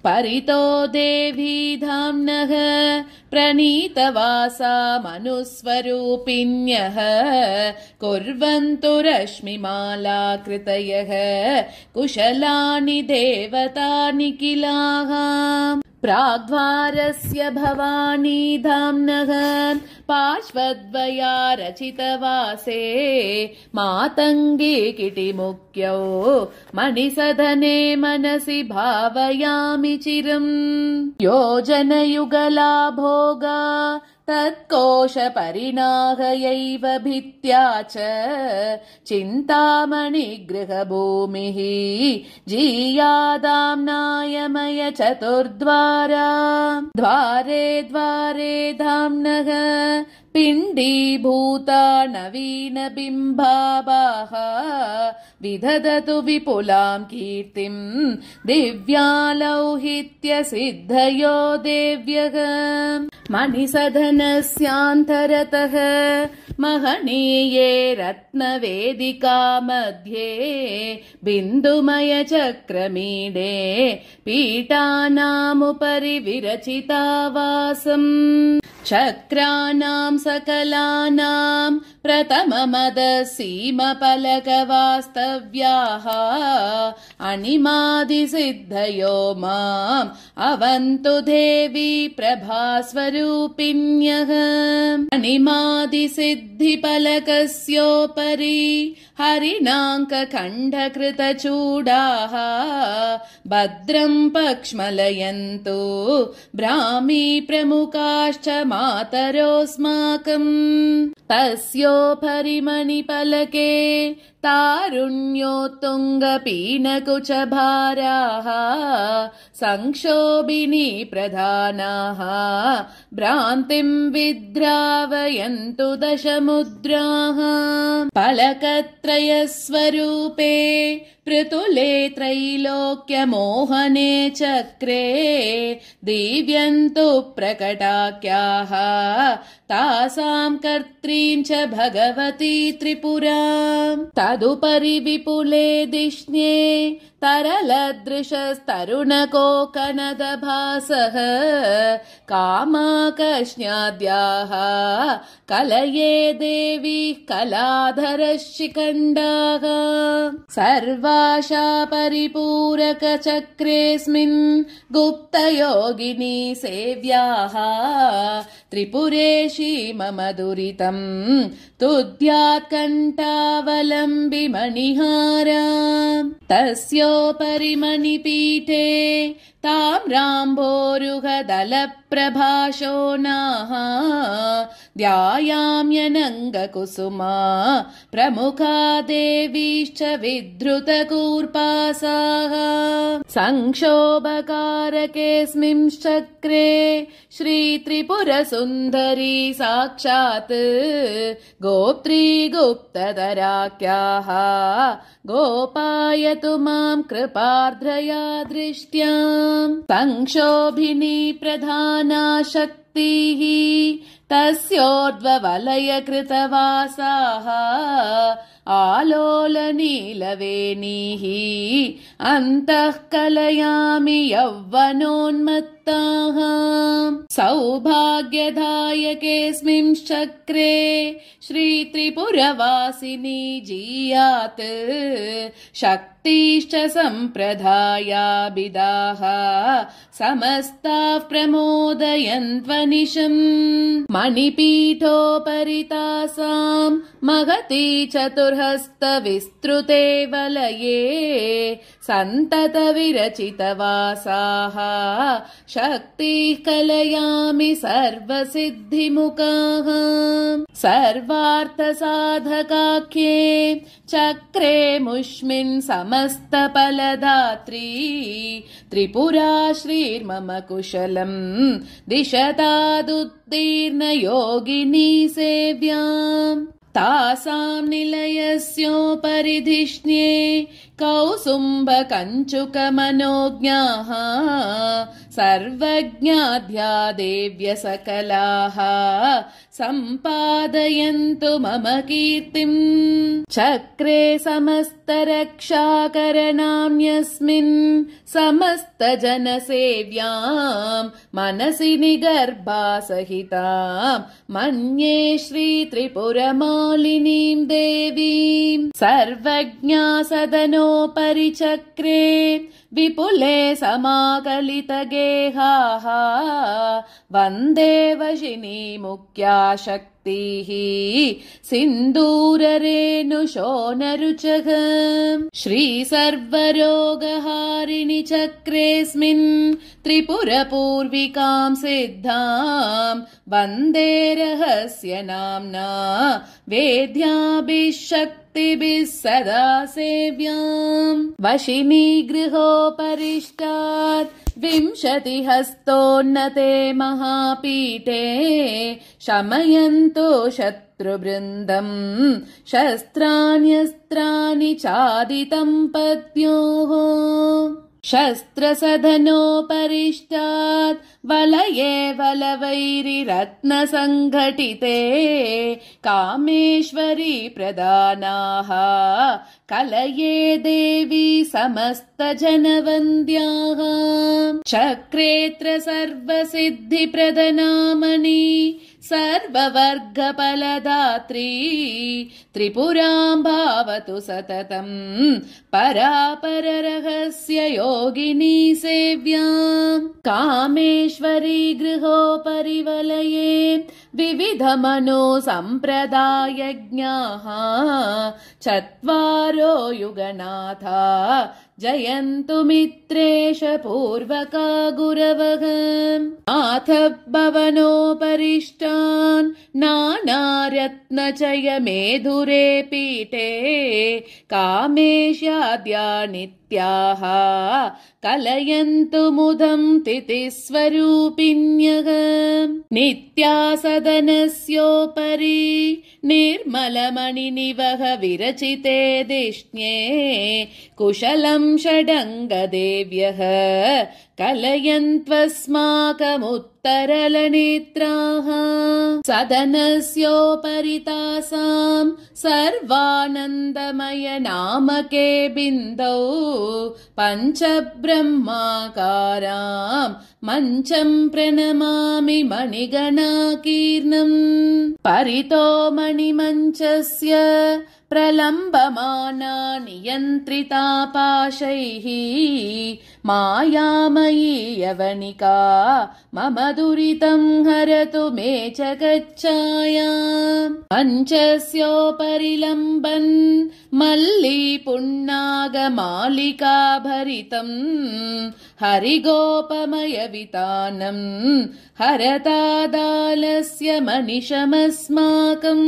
परितो देवी धाम्नः प्रणीतवासा मनुस्वरूपिण्यः कुर्वन्तु रश्मिमालाकृतयः कुशलानि देवतानि किलाः प्राग्द्वारस्य भवानी धाम्नः पार्श्वद्वया रचितवासे मातङ्गी किटिमुख्यौ मणिसदने मनसि भावयामि चिरम् योजनयुगला भोगा तत्कोशपरिणाहयैव भित्त्या च चिन्तामणिगृहभूमिः जीयादाम्नायमय चतुर्द्वारा द्वारे द्वारे धाम्नः पिण्डीभूता नवीनबिम्बाभाः विदधतु विपुलां कीर्तिं दिव्यालौहित्यसिद्धयो देव्यः मणिसदनस्यान्तरतः महनीये रत्नवेदिका मध्ये बिन्दुमयचक्रमीडे पीठानामुपरि विरचितावासम् चक्राणां सकलानां प्रथममदसीमफलकवास्तव्याः अणिमादिसिद्धयो माम् अवन्तु देवी प्रभास्वरूपिण्यः अणिमादिसिद्धिफलकस्योपरि हरिणाङ्कखण्डकृतचूडाः भद्रं पक्ष्मलयन्तु ब्राह्मी प्रमुखाश्च मातरोऽस्माकम् तस्योपरि मणिफलके तारुण्योत्तुङ्गपीनकुचभाराः संक्षोभिनी प्रधानाः भ्रान्तिं विद्रावयन्तु दशमुद्राः फलकत्रयस्वरूपे पृतुले त्रैलोक्यमोहने चक्रे दीव्यन्तु प्रकटाख्याः तासां कर्त्रीं च भगवती त्रिपुरा तदुपरि विपुले दिष्णे तरलदृशस्तरुणकोकनदभासः कामाकर्ष्ण्याद्याः कलये देवी कलाधरशिखण्डाः सर्वाशा परिपूरकचक्रेऽस्मिन् गुप्तयोगिनी सेव्याः त्रिपुरेशी मम दुरितम् तुद्यात्कण्ठावलम्बि मणिहारा तस्योपरि मणिपीठे ताम्राम्भोरुहदलप्रभाशोनाः ध्यायाम्यनङ्गकुसुमा प्रमुखा देवीश्च विधृतकूर्पासाः संक्षोभकारकेऽस्मिंश्चक्रे श्रीत्रिपुरसुन्दरी साक्षात् गोप्त्री गुप्तधराख्याः गोपायतु मां कृपार्द्रया दृष्ट्या संक्षोभिनी प्रधाना शक्तिः तस्योर्ध्ववलयकृतवासाः आलोलनीलवेणीः अन्तः कलयामि यौवनोन्मत्ताः सौभाग्यदायकेऽस्मिंश्चक्रे श्रीत्रिपुरवासिनी जीयात् शक्तिश्च सम्प्रदायाभिदाः समस्ताः प्रमोदयन्त्वनिशम् मणिपीठोपरि तासां महती चतुर्हस्तविस्तृते वलये सन्ततविरचितवासाः शक्तिः कलयामि सर्वसिद्धिमुखाः सर्वार्थसाधकाख्ये चक्रे मुष्मिन् समस्तफलदात्री त्रिपुरा श्रीर्मम कुशलम् दिशतादुत्तीर्णयोगिनी सेव्याम् तासां निलयस्योपरि धिष्ण्ये कौसुम्बकञ्चुकमनोज्ञाः सर्वज्ञाद्या देव्य सकलाः सम्पादयन्तु मम कीर्तिम् चक्रे समस्तरक्षाकरणाम्यस्मिन् समस्तजनसेव्याम् मनसि निगर्भासहिताम् मन्ये श्रीत्रिपुरमालिनीम् देवीम् सर्वज्ञा सदनोपरि चक्रे विपुले समाकलितगेहाः वन्दे वशिनी मुख्या शक्तिः सिन्दूररेणुशोनरुचः श्रीसर्वरोगहारिणि चक्रेऽस्मिन् त्रिपुरपूर्विकाम् सिद्धाम् वन्दे रहस्यनाम्ना वेद्याभिः शक्तिभिः सदा सेव्याम् वशिनी गृहोपरिष्टात् 20 हस्तोन्नते महापीठे शमयन्तो शत्रुवृन्दम् शस्त्राण्यस्त्राणि चादितम् पद्योः शस्त्रसधनोपरिष्टात् वलये वलवैरिरत्नसङ्घटिते कामेश्वरी प्रदानाः कलये देवी समस्तजनवन्द्याः चक्रेत्र सर्वसिद्धिप्रदनामणि सर्ववर्गफलदात्री त्रिपुराम् भावतु सततम् परापररहस्य योगिनी सेव्याम् कामेश्वरी गृहोपरिवलये विविधमनो सम्प्रदायज्ञाः चत्वारो युगनाथा जयन्तु मित्रेश पूर्वका गुरवः नाथ भवनोपरिष्टान् नानारत्नचय मेधुरे पीठे कामेशाद्या नित्याः कलयन्तु मुदम् तिथिस्वरूपिण्यः नित्या सदनस्योपरि निर्मलमणिनिवह विरचिते दिष्ण्ये कुशलम् षडङ्गदेव्यः कलयन्त्वस्माकमुत्तरलनेत्राः सदनस्योपरि तासाम् सर्वानन्दमय नामके बिन्दौ पञ्चब्रह्माकाराम् मञ्चम् प्रणमामि मणिगणाकीर्णम् परितो मणिमञ्चस्य प्रलम्बमाना नियन्त्रिता पाशैः मायामयी यवनिका मम दुरितं हरतु मे च गच्छायाम् मञ्चस्योपरि लम्बन् मल्लीपुण्णागमालिका भरितम् हरिगोपमयवितानम् हरतादालस्य मनिषमस्माकम्।